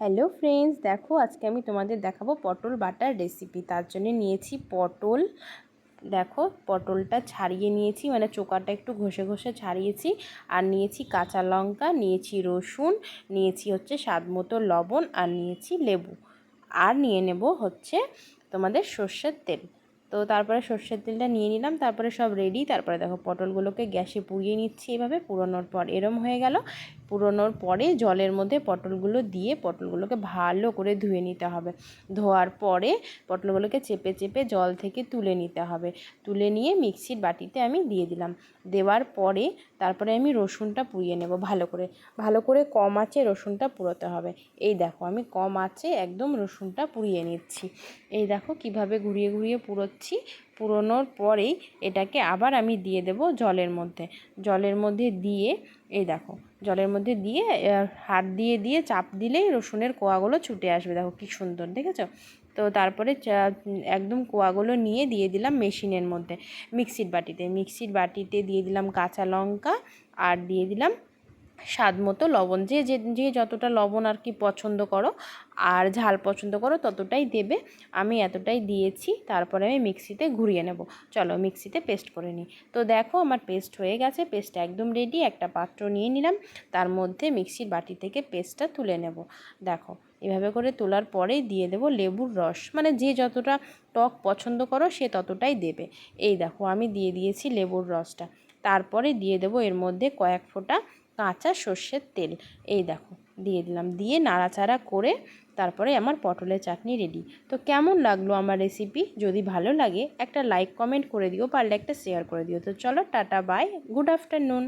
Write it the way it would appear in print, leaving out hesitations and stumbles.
Hello friends, দেখো আজকে আমি তোমাদের দেখাবো পটল বাটার রেসিপি। তার জন্য নিয়েছি পটল। দেখো পটলটা ছাড়িয়ে নিয়েছি, মানে চোকাটা একটু ঘষে ঘষে ছাড়িয়েছি। আর নিয়েছি কাঁচা লঙ্কা, নিয়েছি রসুন, নিয়েছি হচ্ছে স্বাদ মতো লবণ, আর নিয়েছি লেবু। আর নিয়ে নেব হচ্ছে তোমাদের সর্ষের তেল। তো তারপরে সর্ষের তেলটা নিয়ে নিলাম, তারপরে সব রেডি। তারপরে দেখো পটলগুলোকে গ্যাসে পুড়িয়ে নিচ্ছি। এভাবে পুরোনোর পর এরম হয়ে গেল। পুরোনোর পরে জলের মধ্যে পটলগুলো দিয়ে পটলগুলোকে ভালো করে ধুয়ে নিতে হবে। ধোয়ার পরে পটলগুলোকে চেপে চেপে জল থেকে তুলে নিতে হবে। তুলে নিয়ে মিক্সির বাটিতে আমি দিয়ে দিলাম। দেওয়ার পরে তারপরে আমি রসুনটা পুড়িয়ে নেব ভালো করে কম আঁচে রসুনটা পুড়োতে হবে। এই দেখো আমি কম আঁচে একদম রসুনটা পুড়িয়ে নিচ্ছি। এই দেখো কিভাবে ঘুরিয়ে ঘুরিয়ে পুড়োচ্ছি। পুরোনোর পরেই এটাকে আবার আমি দিয়ে দেব জলের মধ্যে দিয়ে এই দেখো জলের মধ্যে দিয়ে হাত দিয়ে দিয়ে চাপ দিলেই রসুনের কোয়াগুলো ছুটে আসবে। দেখো কি সুন্দর দেখেছো। তো তারপরে একদম কোয়াগুলো নিয়ে দিয়ে দিলাম মেশিনের মধ্যে, মিক্সির বাটিতে দিয়ে দিলাম কাঁচা লঙ্কা, আর দিয়ে দিলাম স্বাদ মতো লবণ। যে যে যে যতটা লবণ আর কি পছন্দ করো আর ঝাল পছন্দ করো ততটাই দেবে। আমি এতটাই দিয়েছি। তারপরে আমি মিক্সিতে ঘুরিয়ে নেব। চলো মিক্সিতে পেস্ট করে নিই। তো দেখো আমার পেস্ট হয়ে গেছে, পেস্টটা একদম রেডি। একটা পাত্র নিয়ে নিলাম, তার মধ্যে মিক্সির বাটি থেকে পেস্টটা তুলে নেব। দেখো এভাবে করে তোলার পরেই দিয়ে দেব লেবুর রস, মানে যে যতটা টক পছন্দ করো সে ততটাই দেবে। এই দেখো আমি দিয়ে দিয়েছি লেবুর রসটা। তারপরে দিয়ে দেব এর মধ্যে কয়েক ফোঁটা কাঁচা সর্ষের তেল। এই দেখো দিয়ে দিলাম, দিয়ে নাড়াচাড়া করে তারপরে আমার পটলের চাটনি রেডি। তো কেমন লাগলো আমার রেসিপি? যদি ভালো লাগে একটা লাইক কমেন্ট করে দিও, পারলে একটা শেয়ার করে দিও। তো চলো টাটা বাই, গুড আফটারনুন।